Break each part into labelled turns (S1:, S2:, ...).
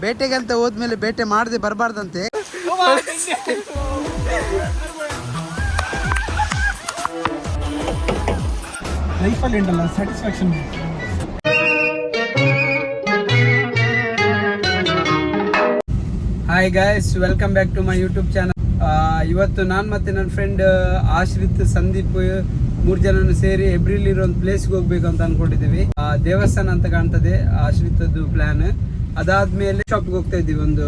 S1: ಬೇಟೆಗೆ ಅಂತ ಹೋದ್ಮೇಲೆ ಬೇಟೆ ಮಾಡದೆ ಬರಬಾರ್ದಂತೆ.
S2: ಲೈಫಲ್ಲಿ ಉಂಟಲ್ಲ satisfaction.
S1: Hi guys, welcome back to my YouTube channel. ಇವತ್ತು ನಾನು ಮತ್ತೆ ನನ್ನ ಫ್ರೆಂಡ್ ಆಶ್ರಿತ್, ಸಂದೀಪ್ 3 ಜನನು ಸೇರಿ ಹೆಬ್ರಿಲಿರೋ ಒಂದು ಪ್ಲೇಸ್ಗೆ ಹೋಗ್ಬೇಕು ಅಂತ ಅನ್ಕೊಂಡಿದ್ದೀವಿ. ದೇವಸ್ಥಾನ ಅಂತ ಕಾಣ್ತದೆ ಆಶ್ರಿತದ್ದು ಪ್ಲಾನ್. ಅದಾದ್ಮೇಲೆ ಶಾಪ್ಗೆ ಹೋಗ್ತಾ ಇದ್ದೀವಿ, ಒಂದು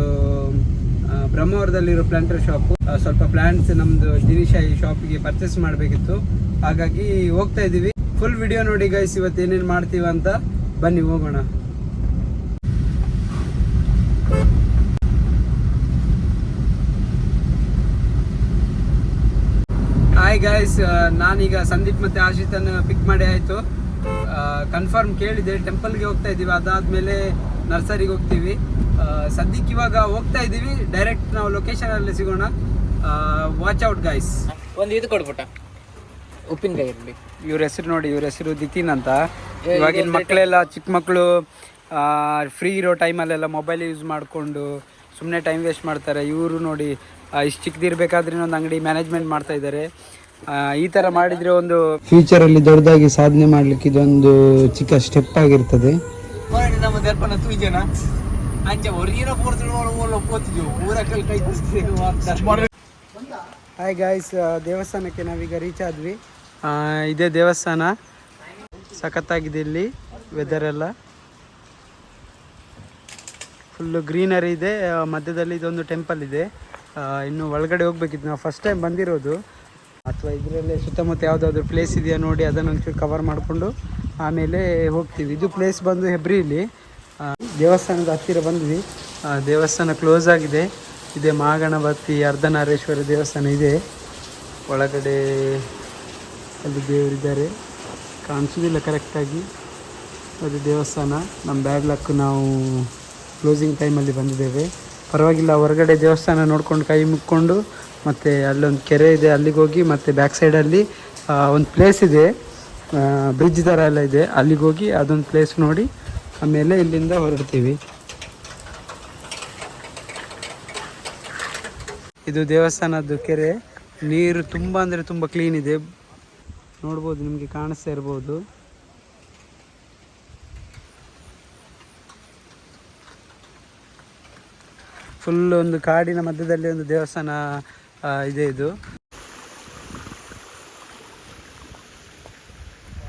S1: ಬ್ರಹ್ಮಾವರದಲ್ಲಿರೋ ಪ್ಲಾಂಟರ್ ಶಾಪ್. ಸ್ವಲ್ಪ ಪ್ಲಾಂಟ್ಸ್ ನಮ್ದು ದಿನಿಶಾ ಈ ಶಾಪಿಗೆ ಪರ್ಚೇಸ್ ಮಾಡಬೇಕಿತ್ತು, ಹಾಗಾಗಿ ಹೋಗ್ತಾ ಇದ್ದೀವಿ. ಫುಲ್ ವಿಡಿಯೋ ನೋಡಿ ಗೈಸ್, ಇವತ್ತು ಏನೇನು ಮಾಡ್ತೀವಿ ಅಂತ. ಬನ್ನಿ ಹೋಗೋಣ. ಹಾಯ್ ಗಾಯ್ಸ್, ನಾನೀಗ ಸಂದೀಪ್ ಮತ್ತು ಆಶಿತನ್ನು ಪಿಕ್ ಮಾಡಿ ಆಯಿತು. ಕನ್ಫರ್ಮ್ ಕೇಳಿದೆ, ಟೆಂಪಲ್ಗೆ ಹೋಗ್ತಾ ಇದ್ದೀವಿ. ಅದಾದಮೇಲೆ ನರ್ಸರಿಗೆ ಹೋಗ್ತೀವಿ. ಸದ್ಯಕ್ಕೆ ಇವಾಗ ಹೋಗ್ತಾ ಇದ್ದೀವಿ, ಡೈರೆಕ್ಟ್ ನಾವು ಲೊಕೇಶನಲ್ಲಿ ಸಿಗೋಣ. Watch out guys.
S3: ಒಂದು ಇದು ಕೊಡ್ಬಿಟ್ಟ ಉಪ್ಪಿನಕಾಯಿ ಇರಲಿ.
S1: ಇವ್ರ ಹೆಸರು ನೋಡಿ, ಇವ್ರ ಹೆಸರು ದಿತಿನ್ ಅಂತ. ಇವಾಗಿನ ಮಕ್ಕಳೆಲ್ಲ, ಚಿಕ್ಕ ಮಕ್ಕಳು ಫ್ರೀ ಇರೋ ಟೈಮಲ್ಲೆಲ್ಲ ಮೊಬೈಲ್ ಯೂಸ್ ಮಾಡಿಕೊಂಡು ಸುಮ್ಮನೆ ಟೈಮ್ ವೇಸ್ಟ್ ಮಾಡ್ತಾರೆ. ಇವರು ನೋಡಿ ಇಷ್ಟು ಚಿಕ್ಕದಿರ್ಬೇಕಾದ್ರೆ ಒಂದು ಅಂಗಡಿ ಮ್ಯಾನೇಜ್ಮೆಂಟ್ ಮಾಡ್ತಾ ಇದ್ದಾರೆ. ಈ ಥರ ಮಾಡಿದರೆ ಒಂದು ಫ್ಯೂಚರಲ್ಲಿ ದೊಡ್ಡದಾಗಿ ಸಾಧನೆ ಮಾಡಲಿಕ್ಕೆ ಇದೊಂದು ಚಿಕ್ಕ ಸ್ಟೆಪ್ ಆಗಿರ್ತದೆ. ಹಾಯ್ ಗಾಯ್ಸ್, ದೇವಸ್ಥಾನಕ್ಕೆ ನಾವೀಗ ರೀಚ್ ಆದ್ವಿ. ಇದೇ ದೇವಸ್ಥಾನ, ಸಖತ್ತಾಗಿದೆ. ಇಲ್ಲಿ ವೆದರ್ ಎಲ್ಲ ಫುಲ್ಲು ಗ್ರೀನರಿ ಇದೆ. ಮಧ್ಯದಲ್ಲಿ ಇದೊಂದು ಟೆಂಪಲ್ ಇದೆ. ಇನ್ನು ಒಳಗಡೆ ಹೋಗ್ಬೇಕಿತ್ತು. ನಾವು ಫಸ್ಟ್ ಟೈಮ್ ಬಂದಿರೋದು. ಅಥವಾ ಇದರಲ್ಲೇ ಸುತ್ತಮುತ್ತ ಯಾವುದಾದ್ರು ಪ್ಲೇಸ್ ಇದೆಯಾ ನೋಡಿ, ಅದನ್ನು ಒಂಚೂರು ಕವರ್ ಮಾಡಿಕೊಂಡು ಆಮೇಲೆ ಹೋಗ್ತೀವಿ. ಇದು ಪ್ಲೇಸ್ ಬಂದು ಹೆಬ್ರಿಲಿ. ದೇವಸ್ಥಾನದ ಹತ್ತಿರ ಬಂದ್ವಿ. ದೇವಸ್ಥಾನ ಕ್ಲೋಸ್ ಆಗಿದೆ. ಇದೆ ಮಹಾಗಣಪತಿ ಅರ್ಧನಾರೀಶ್ವರ ದೇವಸ್ಥಾನ ಇದೆ. ಒಳಗಡೆ ಅಲ್ಲಿ ದೇವರಿದ್ದಾರೆ, ಕಾಣಿಸೋದಿಲ್ಲ ಕರೆಕ್ಟಾಗಿ. ಅದು ದೇವಸ್ಥಾನ. ನಮ್ಮ ಬ್ಯಾಡ್ ಲಕ್, ನಾವು ಕ್ಲೋಸಿಂಗ್ ಟೈಮಲ್ಲಿ ಬಂದಿದ್ದೇವೆ. ಪರವಾಗಿಲ್ಲ, ಹೊರಗಡೆ ದೇವಸ್ಥಾನ ನೋಡ್ಕೊಂಡು ಕೈ ಮುಕ್ಕೊಂಡು ಮತ್ತು ಅಲ್ಲೊಂದು ಕೆರೆ ಇದೆ, ಅಲ್ಲಿಗೆ ಹೋಗಿ ಮತ್ತು ಬ್ಯಾಕ್ ಸೈಡಲ್ಲಿ ಒಂದು ಪ್ಲೇಸ್ ಇದೆ, ಬ್ರಿಡ್ಜ್ ಥರ ಎಲ್ಲ ಇದೆ, ಅಲ್ಲಿಗೆ ಹೋಗಿ ಅದೊಂದು ಪ್ಲೇಸ್ ನೋಡಿ ಆಮೇಲೆ ಇಲ್ಲಿಂದ ಹೊರಡ್ತೀವಿ. ಇದು ದೇವಸ್ಥಾನದ್ದು ಕೆರೆ. ನೀರು ತುಂಬ ಅಂದರೆ ತುಂಬ ಕ್ಲೀನ್ ಇದೆ, ನೋಡ್ಬೋದು, ನಿಮಗೆ ಕಾಣಿಸ್ತಾ ಇರ್ಬೋದು. ಫುಲ್ ಒಂದು ಕಾಡಿನ ಮಧ್ಯದಲ್ಲಿ ಒಂದು ದೇವಸ್ಥಾನ ಇದೆ. ಇದು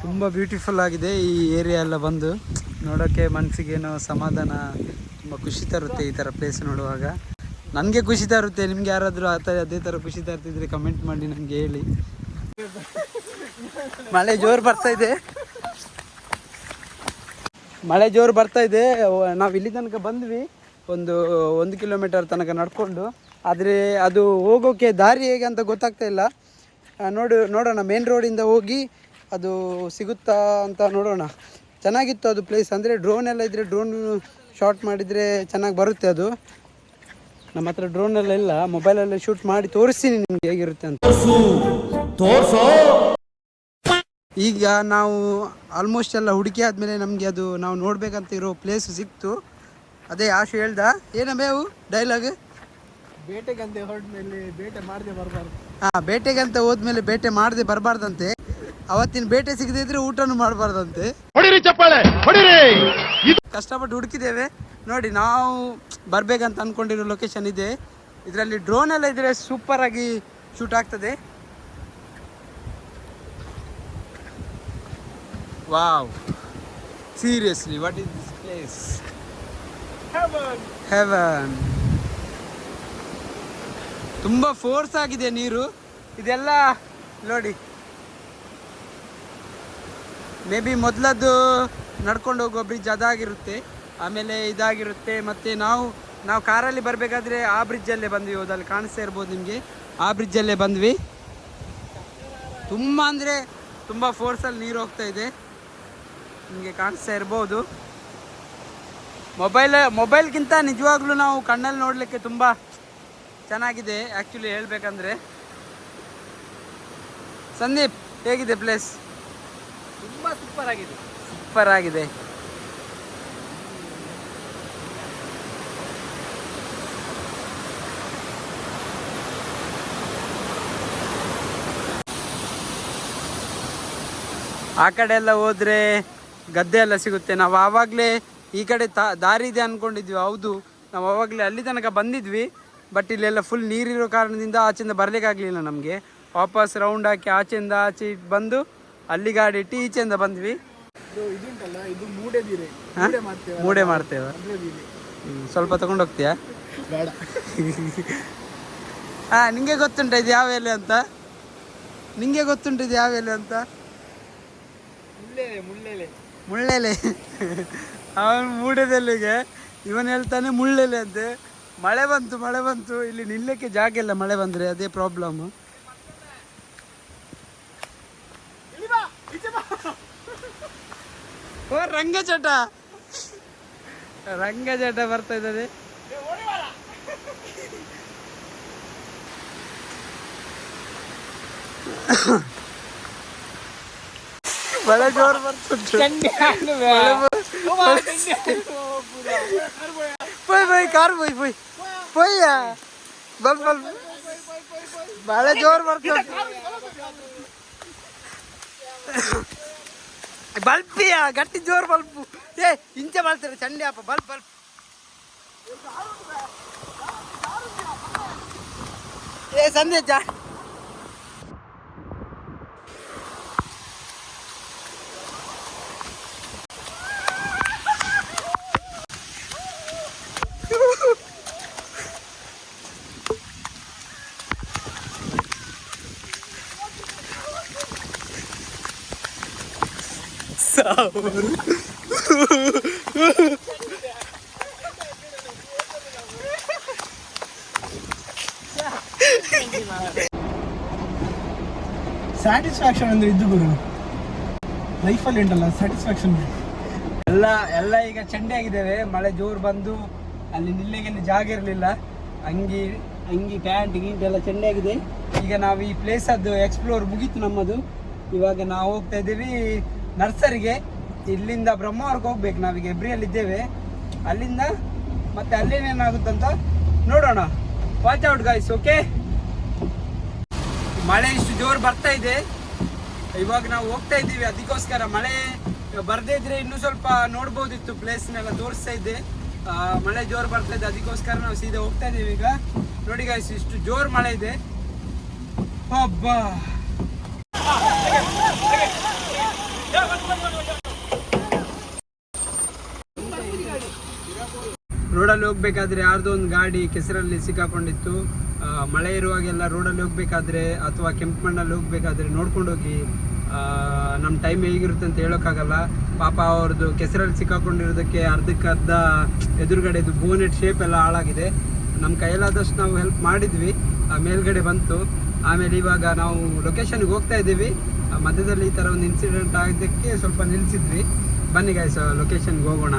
S1: ತುಂಬ ಬ್ಯೂಟಿಫುಲ್ ಆಗಿದೆ. ಈ ಏರಿಯಾ ಎಲ್ಲ ಬಂದು ನೋಡೋಕ್ಕೆ ಮನಸ್ಸಿಗೇನೋ ಸಮಾಧಾನ, ತುಂಬ ಖುಷಿ ತರುತ್ತೆ ಈ ಥರ ಪ್ಲೇಸ್ ನೋಡುವಾಗ. ನನಗೆ ಖುಷಿ ತರುತ್ತೆ. ನಿಮ್ಗೆ ಯಾರಾದರೂ ಅದೇ ಥರ ಖುಷಿ ತರ್ತಿದ್ರೆ ಕಮೆಂಟ್ ಮಾಡಿ ನನಗೆ ಹೇಳಿ. ಮಳೆ ಜೋರು ಬರ್ತಾ ಇದೆ, ಮಳೆ ಜೋರು ಬರ್ತಾ ಇದೆ. ನಾವು ಇಲ್ಲಿ ತನಕ ಬಂದ್ವಿ, ಒಂದು 1 ಕಿಲೋಮೀಟರ್ ತನಕ ನಡ್ಕೊಂಡು. ಆದರೆ ಅದು ಹೋಗೋಕ್ಕೆ ದಾರಿ ಹೇಗೆ ಅಂತ ಗೊತ್ತಾಗ್ತಾ ಇಲ್ಲ. ನೋಡೋಣ, ಮೇನ್ ರೋಡಿಂದ ಹೋಗಿ ಅದು ಸಿಗುತ್ತಾ ಅಂತ ನೋಡೋಣ. ಚೆನ್ನಾಗಿತ್ತು ಅದು ಪ್ಲೇಸ್. ಅಂದರೆ ಡ್ರೋನ್ ಎಲ್ಲ ಇದ್ದರೆ ಡ್ರೋನ್ ಶಾಟ್ ಮಾಡಿದರೆ ಚೆನ್ನಾಗಿ ಬರುತ್ತೆ ಅದು. ನಮ್ಮ ಹತ್ರ ಡ್ರೋನ್ ಎಲ್ಲ ಇಲ್ಲ, ಮೊಬೈಲಲ್ಲಿ ಶೂಟ್ ಮಾಡಿ ತೋರಿಸ್ತೀನಿ ನಿಮ್ಗೆ ಹೇಗಿರುತ್ತೆ ಅಂತ. ಈಗ ನಾವು ಆಲ್ಮೋಸ್ಟ್ ಎಲ್ಲ ಹುಡುಕಿ ಆದಮೇಲೆ ನಮಗೆ ಅದು ನಾವು ನೋಡಬೇಕಂತ ಇರೋ ಪ್ಲೇಸ್ ಸಿಕ್ತು. ಅದೇ ಆಶು ಹೇಳ್ದ, ಏನಬೇವು ಡೈಲಾಗ್,
S2: ಬೇಟೆಗಂತೆ ಹೊರಡ್ಮೇಲೆ ಬೇಟೆ ಮಾಡದೆ ಬರಬಾರ್ದು.
S1: ಬೇಟೆಗಂತ ಹೋದ್ಮೇಲೆ ಬೇಟೆ ಮಾಡದೆ ಬರಬಾರ್ದಂತೆ. ಅವತ್ತಿನ ಬೇಟೆ ಸಿಗದಿದ್ರೆ ಊಟನೂ ಮಾಡಬಾರ್ದಂತೆ. ಕಷ್ಟಪಟ್ಟು ಹುಡುಕಿದ್ದೇವೆ ನೋಡಿ. ನಾವು ಬರ್ಬೇಕಂತ ಅಂದ್ಕೊಂಡಿರೋ ಲೊಕೇಶನ್ ಇದೆ. ಇದರಲ್ಲಿ ಡ್ರೋನ್ ಎಲ್ಲ ಇದ್ರೆ ಸೂಪರ್ ಆಗಿ ಶೂಟ್ ಆಗ್ತದೆ. Wow, seriously, what is this place? Heaven. ತುಂಬ ಫೋರ್ಸ್ ಆಗಿದೆ ನೀರು. ಇದೆಲ್ಲ ನೋಡಿ, ಮೇ ಬಿ ಮೊದಲದ್ದು ನಡ್ಕೊಂಡು ಹೋಗೋ ಬ್ರಿಡ್ಜ್ ಅದಾಗಿರುತ್ತೆ, ಆಮೇಲೆ ಇದಾಗಿರುತ್ತೆ. ಮತ್ತು ನಾವು ಕಾರಲ್ಲಿ ಬರಬೇಕಾದ್ರೆ ಆ ಬ್ರಿಡ್ಜಲ್ಲೇ ಬಂದ್ವಿ. ಹೋದಲ್ಲಿ ಕಾಣಿಸ್ತಾ ಇರ್ಬೋದು ನಿಮಗೆ, ಆ ಬ್ರಿಡ್ಜಲ್ಲೇ ಬಂದ್ವಿ. ತುಂಬ ಅಂದರೆ ತುಂಬ ಫೋರ್ಸಲ್ಲಿ ನೀರು ಹೋಗ್ತಾ ಇದೆ, ನಿಮಗೆ ಕಾಣಿಸ್ತಾ ಇರ್ಬೋದು. ಮೊಬೈಲ್ಗಿಂತ ನಿಜವಾಗ್ಲೂ ನಾವು ಕಣ್ಣಲ್ಲಿ ನೋಡಲಿಕ್ಕೆ ತುಂಬ ಚೆನ್ನಾಗಿದೆ ಆ್ಯಕ್ಚುಲಿ ಹೇಳಬೇಕಂದ್ರೆ. ಸಂದೀಪ್, ಹೇಗಿದೆ ಪ್ಲೇಸ್?
S3: ತುಂಬ ಸೂಪರ್ ಆಗಿದೆ.
S1: ಆ ಕಡೆ ಎಲ್ಲ ಹೋದರೆ ಗದ್ದೆ ಎಲ್ಲ ಸಿಗುತ್ತೆ. ನಾವು ಆವಾಗಲೇ ಈ ಕಡೆ ದಾರಿ ಇದೆ ಅಂದ್ಕೊಂಡಿದ್ವಿ. ಹೌದು, ನಾವು ಆವಾಗಲೇ ಅಲ್ಲಿ ತನಕ ಬಂದಿದ್ವಿ. ಬಟ್ ಇಲ್ಲೆಲ್ಲ ಫುಲ್ ನೀರಿರೋ ಕಾರಣದಿಂದ ಆಚೆಯಿಂದ ಬರಲಿಕ್ಕಾಗಲಿಲ್ಲ ನಮಗೆ. ವಾಪಸ್ ರೌಂಡ್ ಹಾಕಿ ಆಚೆಯಿಂದ ಆಚೆ ಬಂದು ಅಲ್ಲಿ ಗಾಡಿ ಇಟ್ಟು ಈಚೆಯಿಂದ ಬಂದ್ವಿ.
S2: ಇದುಂಟಲ್ಲ, ಇದು ಮೂಡೆ ಬೀರೆ,
S1: ಮೂಡೆ ಮಾಡ್ತೇವೆ. ಸ್ವಲ್ಪ ತಗೊಂಡು ಹೋಗ್ತೀಯಾ?
S2: ಬೇಡ.
S1: ನಿಂಗೆ ಗೊತ್ತುಂಟ ಇದು ಯಾವ ಎಲೆ ಅಂತ? ನಿಂಗೆ ಗೊತ್ತುಂಟು ಇದು ಯಾವ ಎಲೆ ಅಂತ? ಮುಳ್ಳೆಲೆ. ಅವನು ಮೂಡೆದೆಲ್ಲಿಗೆ, ಇವನು ಹೇಳ್ತಾನೆ ಮುಳ್ಳೆಲೆ ಅಂತೆ. ಮಳೆ ಬಂತು, ಇಲ್ಲಿ ನಿಲ್ಲಕ್ಕೆ ಜಾಗ ಇಲ್ಲ. ಮಳೆ ಬಂದರೆ ಅದೇ ಪ್ರಾಬ್ಲಮ್. ಓ ರಂಗಚಟ ಬರ್ತಾ ಇದ್ದಾರೆ. ಮಳೆ ಜೋರು ಬರ್ತುಂಟು. ಪೋಯ್ ಕಾರ್ ಪೋಯ್ ಬಲ್ ಮಳೆ ಜೋರು ಬರ್ತುಂಟು. ಬಲ್ಪಿಯ ಗಟ್ಟಿ ಜೋರು ಬಲ್ಪು. ಇಂಚೆ ಮಾಡ್ತಾರೆ ಚಂಡಿ ಅಪ್ಪ. ಬಲ್ಪ್ ಸಂದೇಶ.
S2: ಸ್ಯಾಟಿಸ್ಫ್ಯಾಕ್ಷನ್ ಅಂದ್ರೆ ಇದು ಗುರು, ಲೈಫಲ್ಲಿ ಉಂಟಲ್ಲ ಸ್ಯಾಟಿಸ್ಫ್ಯಾಕ್ಷನ್.
S1: ಎಲ್ಲ ಈಗ ಚಂಡಿ ಆಗಿದ್ದೇವೆ. ಮಳೆ ಜೋರು ಬಂದು ಅಲ್ಲಿ ನಿಲ್ಲಿಗೆ ಜಾಗ ಇರಲಿಲ್ಲ. ಅಂಗಿ ಪ್ಯಾಂಟ್ ಗೀಂಟ್ ಎಲ್ಲ ಚಂಡಿ ಆಗಿದೆ. ಈಗ ನಾವು ಈ ಪ್ಲೇಸ್ ಅದು ಎಕ್ಸ್ಪ್ಲೋರ್ ಮುಗೀತು ನಮ್ಮದು. ಇವಾಗ ನಾವು ಹೋಗ್ತಾ ಇದ್ದೀವಿ ನರ್ಸರಿಗೆ. ಇಲ್ಲಿಂದ ಬ್ರಹ್ಮಾವರ್ಗೆ ಹೋಗ್ಬೇಕು. ನಾವೀಗ ಎಬ್ರಿಯಲ್ಲಿದ್ದೇವೆ. ಅಲ್ಲಿಂದ ಮತ್ತೆ ಅಲ್ಲೇನೇನಾಗುತ್ತಂತ ನೋಡೋಣ. Watch out guys. ಓಕೆ, ಮಳೆ ಇಷ್ಟು ಜೋರು ಬರ್ತಾ ಇದೆ. ಇವಾಗ ನಾವು ಹೋಗ್ತಾ ಇದ್ದೀವಿ. ಅದಕ್ಕೋಸ್ಕರ ಮಳೆ ಬರ್ದೇ ಇದ್ರೆ ಇನ್ನೂ ಸ್ವಲ್ಪ ನೋಡ್ಬೋದಿತ್ತು. ಪ್ಲೇಸ್ನೆಲ್ಲ ತೋರಿಸ್ತಾ ಇದ್ದೆ. ಮಳೆ ಜೋರು ಬರ್ತಾ ಇದೆ, ಅದಕ್ಕೋಸ್ಕರ ನಾವು ಸೀದಾ ಹೋಗ್ತಾ ಇದ್ದೀವಿ. ಈಗ ನೋಡಿ ಗೈಸ್, ಇಷ್ಟು ಜೋರು ಮಳೆ ಇದೆ. ಅಬ್ಬಾ, ರೋಡಲ್ಲಿ ಹೋಗ್ಬೇಕಾದ್ರೆ ಯಾರ್ದೋ ಒಂದು ಗಾಡಿ ಕೆಸರಲ್ಲಿ ಸಿಕ್ಕಾಕೊಂಡಿತ್ತು. ಮಳೆ ಇರುವಾಗೆಲ್ಲ ರೋಡಲ್ಲಿ ಹೋಗ್ಬೇಕಾದ್ರೆ ಅಥವಾ ಕೆಂಪು ಮಣ್ಣಲ್ಲಿ ಹೋಗ್ಬೇಕಾದ್ರೆ ನೋಡ್ಕೊಂಡೋಗಿ. ನಮ್ಮ ಟೈಮ್ ಹೇಗಿರುತ್ತೆ ಅಂತ ಹೇಳೋಕ್ಕಾಗಲ್ಲ. ಪಾಪ ಅವ್ರದ್ದು ಕೆಸರಲ್ಲಿ ಸಿಕ್ಕಾಕೊಂಡಿರೋದಕ್ಕೆ ಅರ್ಧಕ್ಕರ್ಧ ಎದುರುಗಡೆದು ಬೋನೆಟ್ ಶೇಪ್ ಎಲ್ಲ ಹಾಳಾಗಿದೆ. ನಮ್ಮ ಕೈಯಲ್ಲಾದಷ್ಟು ನಾವು ಹೆಲ್ಪ್ ಮಾಡಿದ್ವಿ. ಮೇಲ್ಗಡೆ ಬಂತು. ಆಮೇಲೆ ಇವಾಗ ನಾವು ಲೊಕೇಶನ್ಗೆ ಹೋಗ್ತಾ ಇದ್ದೀವಿ. ಮಧ್ಯದಲ್ಲಿ ಈ ಥರ ಒಂದು ಇನ್ಸಿಡೆಂಟ್ ಆಗಿದ್ದಕ್ಕೆ ಸ್ವಲ್ಪ ನಿಲ್ಲಿಸಿದ್ವಿ. ಬನ್ನಿ ಗಾಯ್ಸ್, ಲೊಕೇಶನ್ಗೆ ಹೋಗೋಣ.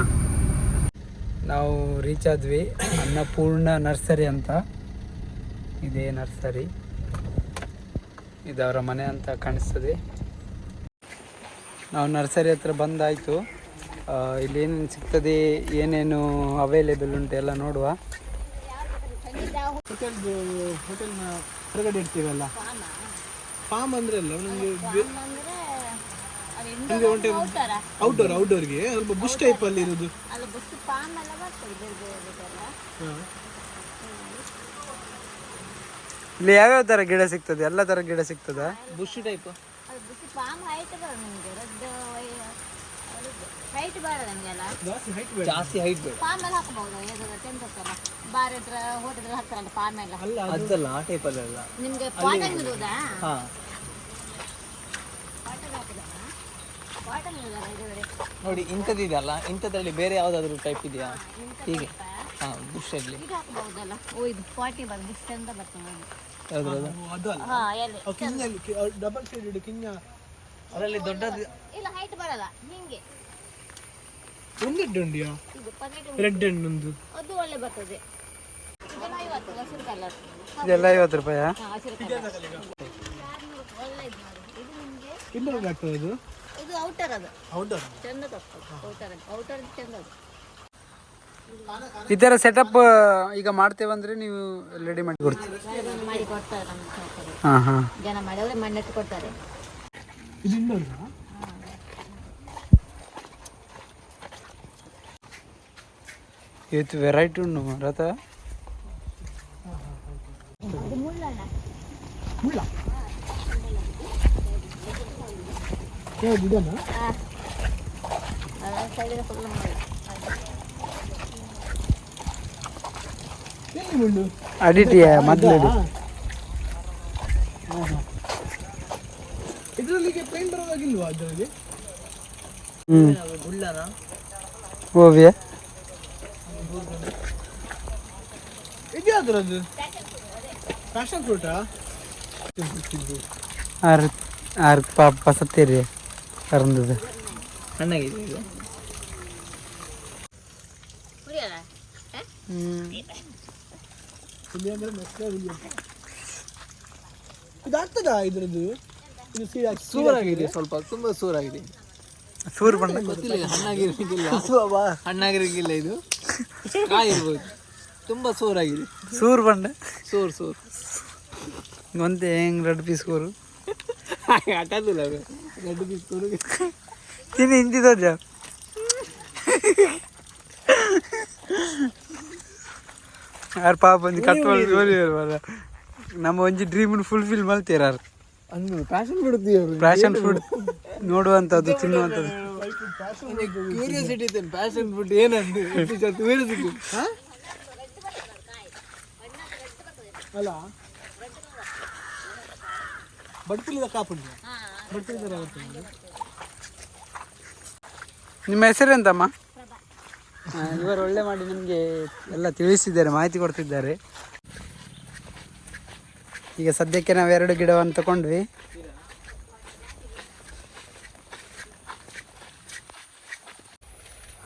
S1: ನಾವು ರೀಚ್ ಆದ್ವಿ. ಅನ್ನಪೂರ್ಣ ನರ್ಸರಿ ಅಂತ ಇದೇ ನರ್ಸರಿ. ಇದವರ ಮನೆ ಅಂತ ಕಾಣಿಸ್ತದೆ. ನಾವು ನರ್ಸರಿ ಹತ್ರ ಬಂದಾಯಿತು. ಇಲ್ಲಿ ಏನೇನು ಸಿಗ್ತದೆ, ಏನೇನು ಅವೈಲೇಬಲ್ ಉಂಟು ಎಲ್ಲ ನೋಡುವ.
S2: ಹೋಟೆಲ್ನ ಹೊರಗಡೆ ಇರ್ತೀವಲ್ಲ, ಫಾರ್ಮ್ ಅಂದ್ರೆ ಅಲ್ಲ ನಮಗೆ ಔಟ್ಡೋರ್ಗೆ ಸ್ವಲ್ಪ ಬುಷ್ ಟೈಪ್ ಅಲ್ಲಿ ಇರೋದು.
S1: ಇಲ್ಲಿ ಯಾವ್ಯಾವ ತರ ಗಿಡ ಸಿಗ್ತದೆ? ಎಲ್ಲ ತರ ಗಿಡ ಸಿಗ್ತದ?
S3: ಬುಷ್ ಟೈಪ್ ಜಾಸ್ತಿ ಹೈಟ್ ಬೇಡ. ಅದಲ್ಲ ಆ ಟೈಪ್ ಅಲ್ಲ. ನೋಡಿ ಇಂಥದ್ದಿದೆಯಲ್ಲ, ಇಂಥದ್ರಲ್ಲಿ ಬೇರೆ ಯಾವ್ದಾದ್ರು ಟೈಪ್ ಇದೆಯಾ ಹೀಗೆ? ಬುಷ್ ಅಲ್ಲಿ
S2: ಡಬಲ್ ಶೇಡೆಡ್ ಕಿಂಜ
S3: ಅದರಲ್ಲಿ ದೊಡ್ಡದು
S4: ಇಲ್ಲ, ಹೈಟ್ ಬರಲ್ಲ. ಹಿಂಗೆ
S2: ಒಂದೆಡ್ಡು ಉಂಡಿಯಾ? ರೆಡ್ ಹಣ್ಣು ಒಂದು
S4: ಅದು ಒಳ್ಳೆ ಬರ್ತದೆ. ಇದೆಲ್ಲ 50 ಹಸಿರು ಕಲರ್.
S1: ಇದೆಲ್ಲ 50 ರೂಪಾಯಿ.
S4: ಹಸಿರು ಕಲರ್ ಒಳ್ಳೆ ಇದು ನೋಡಿ. ಇದು ನಿಮಗೆ
S2: ಇನ್ನೊಂದು ಆಗ್ತದೆ.
S4: ಇದು ಔಟರ್. ಅದು
S2: ಔಟರ್
S4: ಚಂದ ತಪ್ಪು. ಔಟರ್ ಚಂದ.
S1: ಈ ಥರ ಸೆಟಪ್ ಈಗ ಮಾಡ್ತೇವಂದ್ರೆ ನೀವು ರೆಡಿ ಮಾಡಿ ಕೊಡ್ತೀವಿ.
S4: ಮಾಡಿ ಕೊಡ್ತಾರೆ ನಮ್ಮ
S1: ಹಾಂ ಹಾಂ.
S4: ಜನ ಮಾಡಿ ಅವರೇ ಮಣ್ಣೆತ್ತು ಕೊಡ್ತಾರೆ.
S2: ಇದು ಇನ್ನೊಂದು
S1: ಇದು ವೆರೈಟಿ ಉಂಟು ಮರತ.
S4: ಅದು ಮುಳ್ಳಣ್ಣ.
S2: ಮುಳ್ಳ ಯಾವ್ದು ಇದನ್ನ?
S4: ಅದರ ಸೈಡಿಗೆ ಫುಲ್ ಮುಳ್ಳು.
S2: ಎಲ್ಲಿ ಮುಳ್ಳು?
S1: ಅಡಿಟಿಯ ಮೊದಲು
S2: ಇದರಲ್ಲಿಗೆ ಪೇಂಟ್ ಬರೋದಾಗಿಲ್ವಾ ಅದರಲ್ಲಿ?
S3: ಮುಳ್ಳನ
S1: ಓವಿಯ
S2: ಇದು ಯಾವ್ದ್ರದ್ದು? ಪ್ಯಾಷನ್ ಫ್ರೂಟಾ?
S1: ಆರು ಪಾಪ ಸತ್ತೀರಿ ಕರಂದದು.
S3: ಸಣ್ಣಗಿದೆ ಇದು.
S4: ಕುಡಿಯಲ್ಲ?
S2: ಹುಲಿ ಅಂದ್ರೆ ಮೆಸ್ಲೆ ಹುಲಿ ಅಂತ. ಇದು ಆಗ್ತದಾ ಇದ್ರದ್ದು? ಇದು
S3: ಸೂರಾಗಿದೆ, ಸ್ವಲ್ಪ ತುಂಬಾ ಸೂರಾಗಿದೆ.
S1: ಸೂರು ಬಣ್ಣ
S3: ಗೊತ್ತಿಲ್ಲ, ಹಣ್ಣಾಗಿರ್ಲಿಕ್ಕಿಲ್ಲ, ಹಣ್ಣಾಗಿರ್ಲಿಕ್ಕಿಲ್ಲ. ಇದು ಕಾಯಿರ್ಬೋದು, ತುಂಬಾ ಸೂರಾಗಿದೆ.
S1: ಸೂರು ಬಣ್ಣ
S3: ಸೂರು
S1: ಒಂದೇ ಹೆಂಗ್ ರೆಡ್ ಪೀಸ್ ಕೂರು
S3: ಆಟದಿಲ್ಲ ಅದು ಗಡ್ಡು ಬಿಸ್ಕೂರು
S1: ತಿನ್ನಿ ಹಿಂದಿದ ಯಾರು ಪಾಪ ಒಂದು ಕಟ್ವಲ್ಲ ನಮ್ಮ ಒಂಜಿ ಡ್ರೀಮ್ ಫುಲ್ಫಿಲ್ ಮಾಡ್ತೀರ
S3: ಅಂದ್ರು ಪ್ಯಾಷನ್ ಬಿಡುತ್ತೀವಿ ಅವರು.
S1: ಪ್ಯಾಷನ್ ಫುಡ್ ನೋಡುವಂಥದ್ದು ತಿನ್ನುವಂಥದ್ದು.
S3: ಕ್ಯೂರಿಯಾಸಿಟಿ ಇತ್ತು, ಪ್ಯಾಷನ್ ಫುಡ್ ಏನಂದು ಕ್ಯೂರಿಯಾಸಿಟಿ.
S2: ಅಲ್ಲ ಬಡ್ಪಿಲಿದ ಕಾಪುಂಟು ಬಡ್ಪಿಲಿದ ಬರ್ತದೆ.
S1: ನಿಮ್ಮ ಹೆಸರೆಂತಮ್ಮ? ಇವರು ಒಳ್ಳೆ ಮಾಡಿ ನಮಗೆ ಎಲ್ಲ ತಿಳಿಸಿದ್ದಾರೆ, ಮಾಹಿತಿ ಕೊಡ್ತಿದ್ದಾರೆ. ಈಗ ಸದ್ಯಕ್ಕೆ ನಾವು 2 ಗಿಡವನ್ನು ತಗೊಂಡ್ವಿ.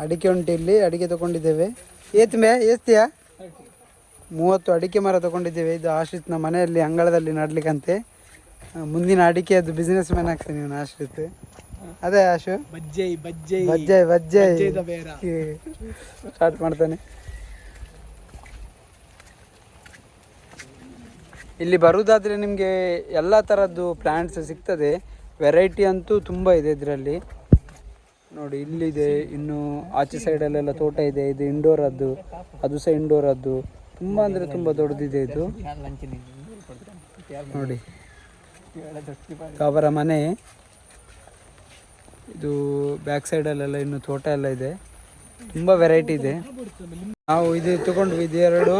S1: ಅಡಿಕೆ ಉಂಟು ಇಲ್ಲಿ, ಅಡಿಕೆ ತಗೊಂಡಿದ್ದೇವೆ. ಏಸ್ತಿಯಾ 30 ಅಡಿಕೆ ಮರ ತಗೊಂಡಿದ್ದೇವೆ. ಇದು ಆಶ್ರಿತ್ನ ಮನೆಯಲ್ಲಿ ಅಂಗಳದಲ್ಲಿ ನಡ್ಲಿಕ್ಕಂತೆ. ಮುಂದಿನ ಅಡಿಕೆ ಅದು ಬಿಸ್ನೆಸ್ ಮ್ಯಾನ್ ಆಗ್ತಾನೆ ಇವನು ಆಶ್ರಿತ್. ಅದೇ ಆಶು ಬಜ್ಜೈ ಸ್ಟಾರ್ಟ್ ಮಾಡ್ತಾನೆ. ಇಲ್ಲಿ ಬರುವುದಾದರೆ ನಿಮಗೆ ಎಲ್ಲ ಥರದ್ದು ಪ್ಲ್ಯಾಂಟ್ಸ್ ಸಿಗ್ತದೆ. ವೆರೈಟಿ ಅಂತೂ ತುಂಬ ಇದೆ ಇದರಲ್ಲಿ. ನೋಡಿ ಇಲ್ಲಿದೆ, ಇನ್ನು ಆಚೆ ಸೈಡಲ್ಲೆಲ್ಲ ತೋಟ ಇದೆ. ಇದು ಇಂಡೋರದ್ದು, ಅದು ಸಹ ಇಂಡೋರದ್ದು. ತುಂಬ ಅಂದರೆ ತುಂಬ ದೊಡ್ಡದಿದೆ ಇದು. ನೋಡಿ ಅವರ ಮನೆ ಇದು. ಬ್ಯಾಕ್ ಸೈಡಲ್ಲೆಲ್ಲ ಇನ್ನು ತೋಟ ಎಲ್ಲ ಇದೆ, ತುಂಬ ವೆರೈಟಿ ಇದೆ. ನಾವು ಇದು ತಗೊಂಡ್ವಿ, ಇದು 2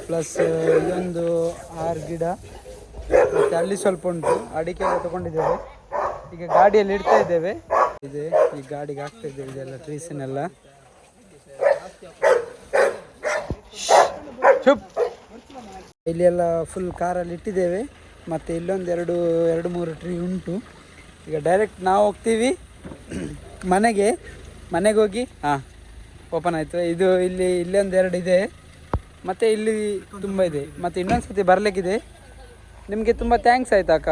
S1: ಪ್ಲಸ್ ಇದೊಂದು 6 ಗಿಡ, ಮತ್ತು ಅಲ್ಲಿ ಸ್ವಲ್ಪ ಉಂಟು. ಅಡಿಕೆ ಎಲ್ಲ ತಗೊಂಡಿದ್ದೇವೆ. ಈಗ ಗಾಡಿಯಲ್ಲಿ ಇಡ್ತಾ ಇದ್ದೇವೆ. ಇದೆ ಈ ಗಾಡಿಗೆ ಹಾಕ್ತಾ ಇದ್ದೇವೆ ಇದೆಲ್ಲ ಟ್ರೀಸನ್ನೆಲ್ಲ. ಚುಪ್ ಇಲ್ಲಿ ಎಲ್ಲ ಫುಲ್ ಕಾರಲ್ಲಿ ಇಟ್ಟಿದ್ದೇವೆ. ಮತ್ತು ಇಲ್ಲೊಂದು 2-3 ಟ್ರೀ ಉಂಟು. ಈಗ ಡೈರೆಕ್ಟ್ ನಾವು ಹೋಗ್ತೀವಿ ಮನೆಗೆ ಹೋಗಿ ಓಪನ್ ಆಯಿತು. ಇದು ಇಲ್ಲೊಂದು 2 ಇದೆ, ಮತ್ತು ಇಲ್ಲಿ ತುಂಬ ಇದೆ. ಮತ್ತು ಇನ್ನೊಂದು ಸರ್ತಿ ಬರಲಿಕ್ಕಿದೆ. ನಿಮಗೆ ತುಂಬ ಥ್ಯಾಂಕ್ಸ್ ಆಯಿತಾ ಅಕ್ಕ?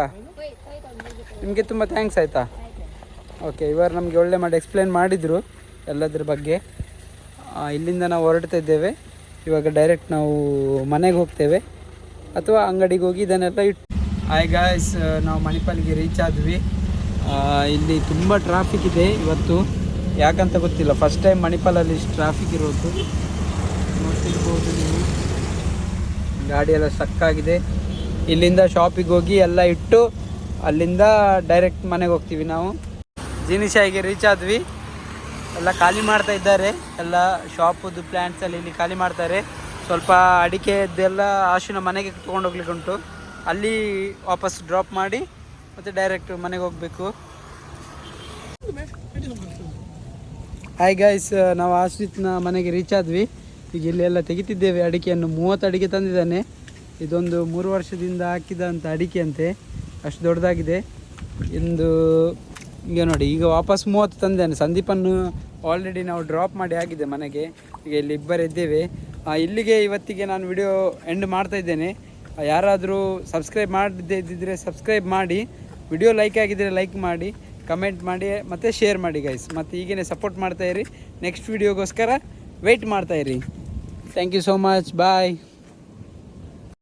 S1: ನಿಮಗೆ ತುಂಬ ಥ್ಯಾಂಕ್ಸ್ ಆಯಿತಾ? ಓಕೆ, ಇವರು ನಮಗೆ ಒಳ್ಳೆ ಮಾಡಿ ಎಕ್ಸ್ಪ್ಲೇನ್ ಮಾಡಿದರು ಎಲ್ಲದ್ರ ಬಗ್ಗೆ. ಇಲ್ಲಿಂದ ನಾವು ಹೊರಡ್ತಾ ಇದ್ದೇವೆ. ಇವಾಗ ಡೈರೆಕ್ಟ್ ನಾವು ಮನೆಗೆ ಹೋಗ್ತೇವೆ ಅಥವಾ ಅಂಗಡಿಗೆ ಹೋಗಿ ಇದನ್ನೆಲ್ಲ ಹಾಯ್ ಗಾಯ್ಸ್, ನಾವು ಮಣಿಪಾಲಿಗೆ ರೀಚ್ ಆದ್ವಿ. ಇಲ್ಲಿ ತುಂಬ ಟ್ರಾಫಿಕ್ ಇದೆ ಇವತ್ತು, ಯಾಕಂತ ಗೊತ್ತಿಲ್ಲ. ಫಸ್ಟ್ ಟೈಮ್ ಮಣಿಪಾಲಲ್ಲಿ ಇಷ್ಟು ಟ್ರಾಫಿಕ್ ಇರೋದು. ನೋಡ್ತಿರ್ಬೋದು ನೀವು, ಗಾಡಿಯೆಲ್ಲ ಸ್ಟಕ್ ಆಗಿದೆ. ಇಲ್ಲಿಂದ ಶಾಪಿಗೆ ಹೋಗಿ ಎಲ್ಲ ಇಟ್ಟು ಅಲ್ಲಿಂದ ಡೈರೆಕ್ಟ್ ಮನೆಗೆ ಹೋಗ್ತೀವಿ ನಾವು. ಜಿನಿಶಾಯಿಗೆ ರೀಚ್ ಆದ್ವಿ. ಎಲ್ಲ ಖಾಲಿ ಮಾಡ್ತಾ ಇದ್ದಾರೆ, ಎಲ್ಲ ಶಾಪದ್ದು ಪ್ಲ್ಯಾಂಟ್ಸ್ ಎಲ್ಲ ಇಲ್ಲಿ ಖಾಲಿ ಮಾಡ್ತಾರೆ. ಸ್ವಲ್ಪ ಅಡಿಕೆದ್ದೆಲ್ಲ ಆಶುನ ಮನೆಗೆ ತೊಗೊಂಡೋಗ್ಲಿಕ್ಕೆ ಉಂಟು. ಅಲ್ಲಿ ವಾಪಸ್ ಡ್ರಾಪ್ ಮಾಡಿ ಮತ್ತು ಡೈರೆಕ್ಟ್ ಮನೆಗೆ ಹೋಗಬೇಕು. ಹಾಯ್ ಗೈಸ್, ನಾವು ಆಶ್ರಿತ್ನ ಮನೆಗೆ ರೀಚ್ ಆದ್ವಿ. ಈಗ ಇಲ್ಲೆಲ್ಲ ತೆಗಿತಿದ್ದೇವೆ ಅಡಿಕೆಯನ್ನು. 30 ಅಡಿಕೆ ತಂದಿದ್ದಾನೆ. ಇದೊಂದು 3 ವರ್ಷದಿಂದ ಹಾಕಿದಂಥ ಅಡಿಕೆ ಅಂತೆ, ಅಷ್ಟು ದೊಡ್ಡದಾಗಿದೆ. ಈಗ ನೋಡಿ, ಈಗ ವಾಪಸ್ 30 ತಂದಿದ್ದಾನೆ. ಸಂದೀಪನ್ನು ಆಲ್ರೆಡಿ ನಾವು ಡ್ರಾಪ್ ಮಾಡಿ ಆಗಿದೆ ಮನೆಗೆ. ಈಗ ಇಲ್ಲಿ ಇಬ್ಬರು ಇದ್ದೇವೆ. ಇಲ್ಲಿಗೆ ಇವತ್ತಿಗೆ ನಾನು ವಿಡಿಯೋ ಎಂಡ್ ಮಾಡ್ತಾ ಇದ್ದೇನೆ. ಯಾರಾದರೂ ಸಬ್ಸ್ಕ್ರೈಬ್ ಮಾಡದೇ ಇದ್ದಿದ್ದರೆ ಸಬ್ಸ್ಕ್ರೈಬ್ ಮಾಡಿ, ವಿಡಿಯೋ ಲೈಕ್ ಆಗಿದ್ದರೆ ಲೈಕ್ ಮಾಡಿ, ಕಮೆಂಟ್ ಮಾಡಿ ಮತ್ತು ಶೇರ್ ಮಾಡಿ ಗೈಸ್. ಮತ್ತು ಹೀಗೇ ಸಪೋರ್ಟ್ ಮಾಡ್ತಾಯಿರಿ. ನೆಕ್ಸ್ಟ್ ವಿಡಿಯೋಗೋಸ್ಕರ ವೆಯ್ಟ್ ಮಾಡ್ತಾಯಿರಿ. Thank you so much, bye.